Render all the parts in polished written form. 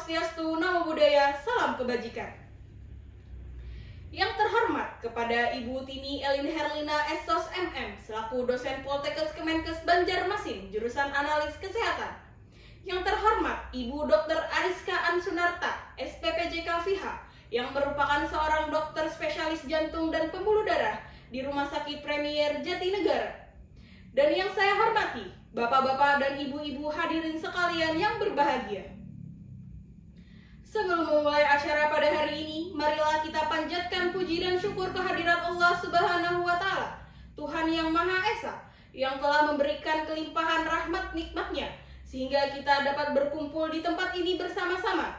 Swastiastu, Namo Buddhaya, Salam Kebajikan. Yang terhormat kepada Ibu Tini Elin Herlina SSOS MM selaku dosen Poltekkes Kemenkes Banjarmasin jurusan Analis Kesehatan. Yang terhormat Ibu Dr. Ariska Ansunarta SPPJK FIH yang merupakan seorang dokter spesialis jantung dan pembuluh darah di Rumah Sakit Premier Jatinegara. Dan yang saya hormati, Bapak-bapak dan Ibu-ibu hadirin sekalian yang berbahagia. Sebelum memulai acara pada hari ini, marilah kita panjatkan puji dan syukur kehadirat Allah Subhanahu wa Ta'ala, Tuhan yang Maha Esa, yang telah memberikan kelimpahan rahmat nikmatnya, sehingga kita dapat berkumpul di tempat ini bersama-sama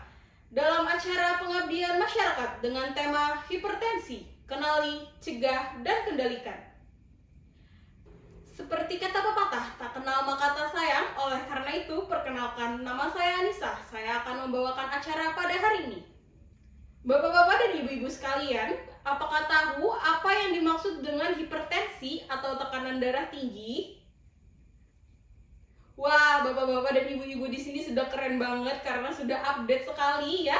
dalam acara pengabdian masyarakat dengan tema hipertensi, kenali, cegah, dan kendalikan. Seperti kata pepatah, tak kenal maka tak sayang. Oleh karena itu, perkenalkan, nama saya Anissa. Saya akan membawakan acara pada hari ini. Bapak-bapak dan ibu-ibu sekalian, apakah tahu apa yang dimaksud dengan hipertensi atau tekanan darah tinggi? Wah, bapak-bapak dan ibu-ibu di sini sudah keren banget karena sudah update sekali ya.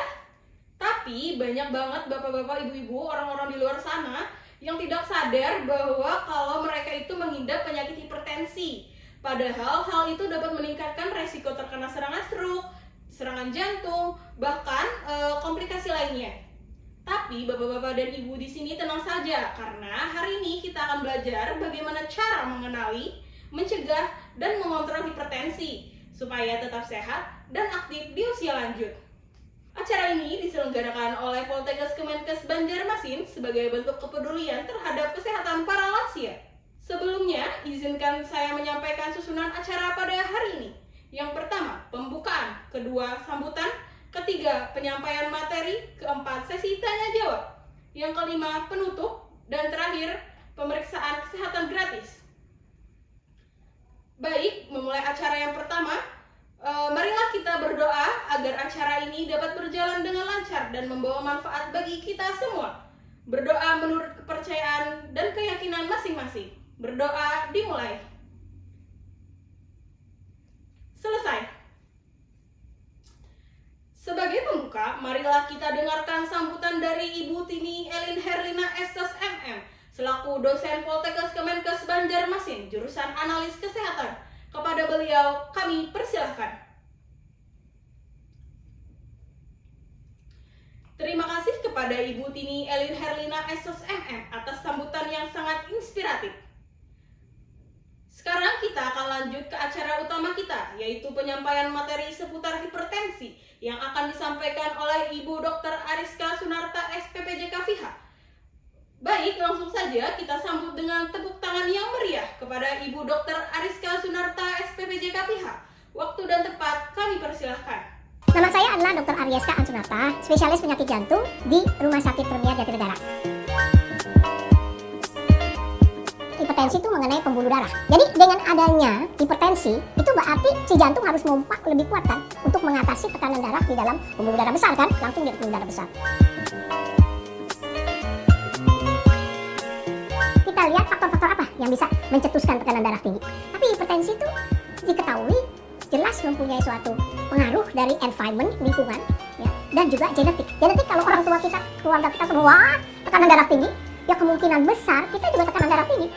Tapi banyak banget bapak-bapak, ibu-ibu, orang-orang di luar sana yang tidak sadar bahwa kalau mereka itu mengidap penyakit hipertensi. Padahal hal itu dapat meningkatkan resiko terkena serangan stroke, serangan jantung, bahkan komplikasi lainnya. Tapi bapak-bapak dan ibu di sini tenang saja karena hari ini kita akan belajar bagaimana cara mengenali, mencegah, dan mengontrol hipertensi supaya tetap sehat dan aktif di usia lanjut. Acara ini diselenggarakan oleh Poltekkes Kemenkes Banjarmasin sebagai bentuk kepedulian terhadap kesehatan para lansia. Sebelumnya, izinkan saya menyampaikan susunan acara pada hari ini. Yang pertama, pembukaan. Kedua, sambutan. Ketiga, penyampaian materi. Keempat, sesi tanya jawab. Yang kelima, penutup. Dan terakhir, pemeriksaan kesehatan gratis. Baik, memulai acara yang pertama. Marilah kita berdoa agar acara ini dapat berjalan dengan lancar dan membawa manfaat bagi kita semua. Berdoa menurut kepercayaan dan keyakinan masing-masing. Berdoa dimulai. Selesai. Sebagai pembuka, marilah kita dengarkan sambutan dari Ibu Tini Elin Herlina SSOS MM selaku dosen Poltekkes Kemenkes Banjarmasin jurusan Analis Kesehatan. Kepada beliau, kami persilahkan. Terima kasih kepada Ibu Tini Elin Herlina SSOS MM atas sambutan yang sangat inspiratif. Sekarang kita akan lanjut ke acara utama kita, yaitu penyampaian materi seputar hipertensi yang akan disampaikan oleh Ibu Dr. Ariska Sunarta SPPJK FIH. Baik, langsung saja kita sambut dengan tepuk tangan yang meriah kepada Ibu Dr. Ariska Sunarta SPPJK FIH. Waktu dan tempat kami persilahkan. Nama saya adalah Dr. Ariska Ansunarta, spesialis penyakit jantung di Rumah Sakit Premier Jatinegara. Hipertensi itu mengenai pembuluh darah. Jadi dengan adanya hipertensi, itu berarti si jantung harus memompa lebih kuat kan untuk mengatasi tekanan darah di dalam pembuluh darah besar kan, langsung di pembuluh darah besar. Kita lihat faktor-faktor apa yang bisa mencetuskan tekanan darah tinggi. Tapi hipertensi itu diketahui jelas mempunyai suatu pengaruh dari environment, lingkungan, ya, dan juga genetik. Genetik kalau orang tua kita, keluarga kita semua tekanan darah tinggi, ya kemungkinan besar kita juga tekanan darah tinggi.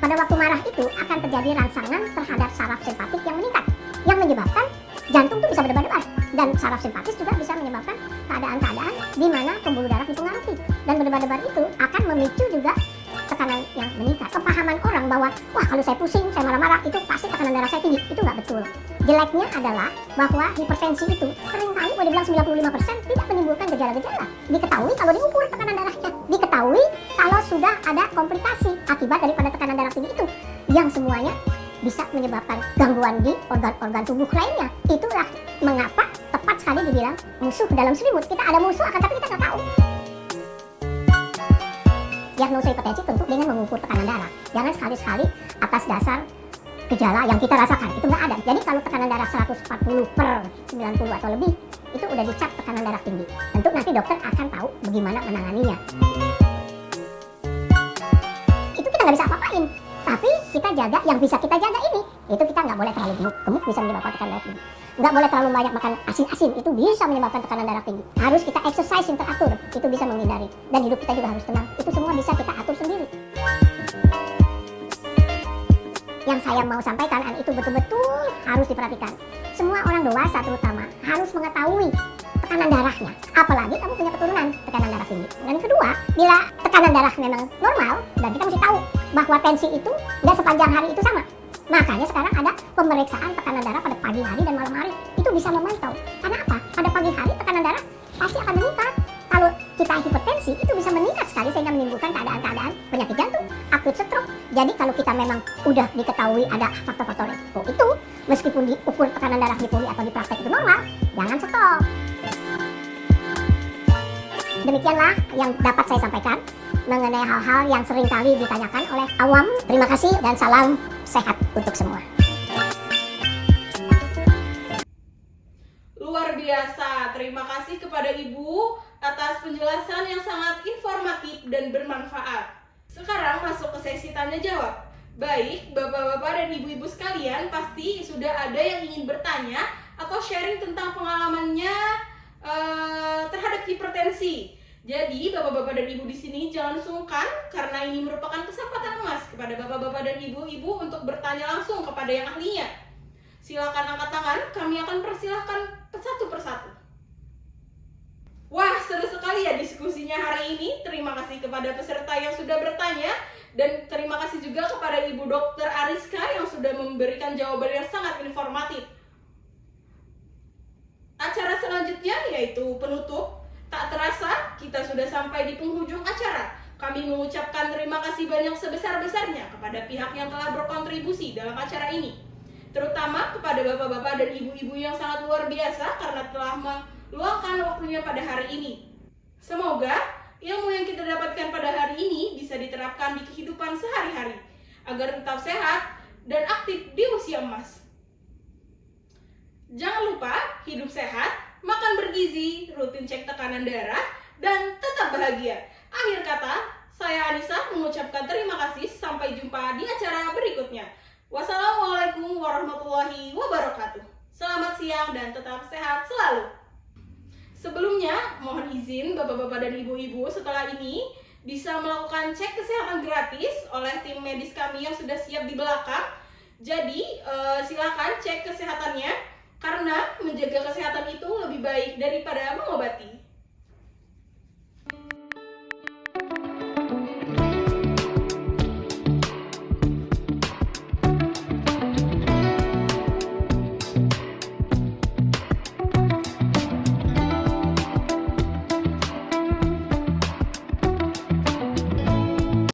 Pada waktu marah itu akan terjadi rangsangan terhadap saraf simpatik yang meningkat, yang menyebabkan jantung tuh bisa berdebar-debar, dan saraf simpatis juga bisa menyebabkan keadaan-keadaan di mana pembuluh darah dipengaruhi, dan berdebar-debar itu akan memicu juga tekanan yang meningkat. Kepahaman orang bahwa wah kalau saya pusing, saya marah-marah itu pasti tekanan darah saya tinggi, itu nggak betul. Jeleknya adalah bahwa hipertensi itu seringkali boleh dibilang 95% tidak menimbulkan gejala-gejala. Diketahui kalau diukur tekanan darahnya, diketahui kalau sudah ada komplikasi akibat daripada tekanan darah tinggi itu, yang semuanya bisa menyebabkan gangguan di organ-organ tubuh lainnya. Itulah mengapa tepat sekali dibilang musuh dalam selimut. Kita ada musuh akan tapi kita nggak tahu. Diagnosa hipertensi tentu dengan mengukur tekanan darah. Jangan sekali-sekali atas dasar gejala yang kita rasakan, itu nggak ada. Jadi kalau tekanan darah 140/90 atau lebih, itu udah dicap tekanan darah tinggi. Tentu nanti dokter akan tahu bagaimana menanganinya. Itu kita nggak bisa apa-apain. Tapi kita jaga yang bisa kita jaga ini. Itu kita nggak boleh terlalu gemuk. Gemuk bisa menyebabkan tekanan darah tinggi. Nggak boleh terlalu banyak makan asin-asin. Itu bisa menyebabkan tekanan darah tinggi. Harus kita exercise yang teratur. Itu bisa menghindari. Dan hidup kita juga harus tenang. Itu semua bisa kita atur sendiri. Yang saya mau sampaikan itu betul-betul harus diperhatikan. Semua orang dewasa terutama harus mengetahui tekanan darahnya. Apalagi kamu punya keturunan tekanan darah tinggi. Dan kedua, bila tekanan darah memang normal, dan kita mesti tahu bahwa tensi itu nggak sepanjang hari itu sama. Makanya sekarang ada pemeriksaan tekanan darah pada pagi hari dan malam hari. Itu bisa memantau. Karena apa? Pada pagi hari tekanan darah pasti akan meningkat. Kalau kita hipertensi itu bisa meningkat sekali sehingga menimbulkan keadaan-keadaan penyakit jantung, akut stroke. Jadi kalau kita memang udah diketahui ada faktor-faktor resiko itu, meskipun diukur tekanan darah di poli atau di praktek itu normal, jangan stop. Demikianlah yang dapat saya sampaikan mengenai hal-hal yang sering kali ditanyakan oleh awam. Terima kasih dan salam sehat untuk semua. Luar biasa, terima kasih kepada Ibu atas penjelasan yang sangat informatif dan bermanfaat. Sekarang masuk ke sesi tanya jawab. Baik, bapak-bapak dan ibu-ibu sekalian, pasti sudah ada yang ingin bertanya atau sharing tentang pengalamannya terhadap hipertensi. Jadi, bapak-bapak dan ibu di sini jangan sungkan karena ini merupakan kesempatan emas kepada bapak-bapak dan ibu-ibu untuk bertanya langsung kepada yang ahlinya. Silakan angkat tangan, kami akan persilahkan satu persatu. Wah, seru sekali ya diskusinya hari ini. Terima kasih kepada peserta yang sudah bertanya dan terima kasih juga kepada Ibu Dr. Ariska yang sudah memberikan jawaban yang sangat informatif. Acara selanjutnya yaitu penutup. Tak terasa, kita sudah sampai di penghujung acara. Kami mengucapkan terima kasih banyak sebesar-besarnya kepada pihak yang telah berkontribusi dalam acara ini. Terutama kepada bapak-bapak dan ibu-ibu yang sangat luar biasa karena telah meluangkan waktunya pada hari ini. Semoga ilmu yang kita dapatkan pada hari ini bisa diterapkan di kehidupan sehari-hari agar tetap sehat dan aktif di usia emas. Jangan lupa hidup sehat, makan bergizi, rutin cek tekanan darah, dan tetap bahagia. Akhir kata, saya Anissa mengucapkan terima kasih. Sampai jumpa di acara berikutnya. Wassalamualaikum warahmatullahi wabarakatuh. Selamat siang dan tetap sehat selalu. Sebelumnya, mohon izin bapak-bapak dan ibu-ibu setelah ini bisa melakukan cek kesehatan gratis oleh tim medis kami yang sudah siap di belakang. Jadi, silakan cek kesehatannya karena menjaga kesehatan itu lebih baik daripada mengobati.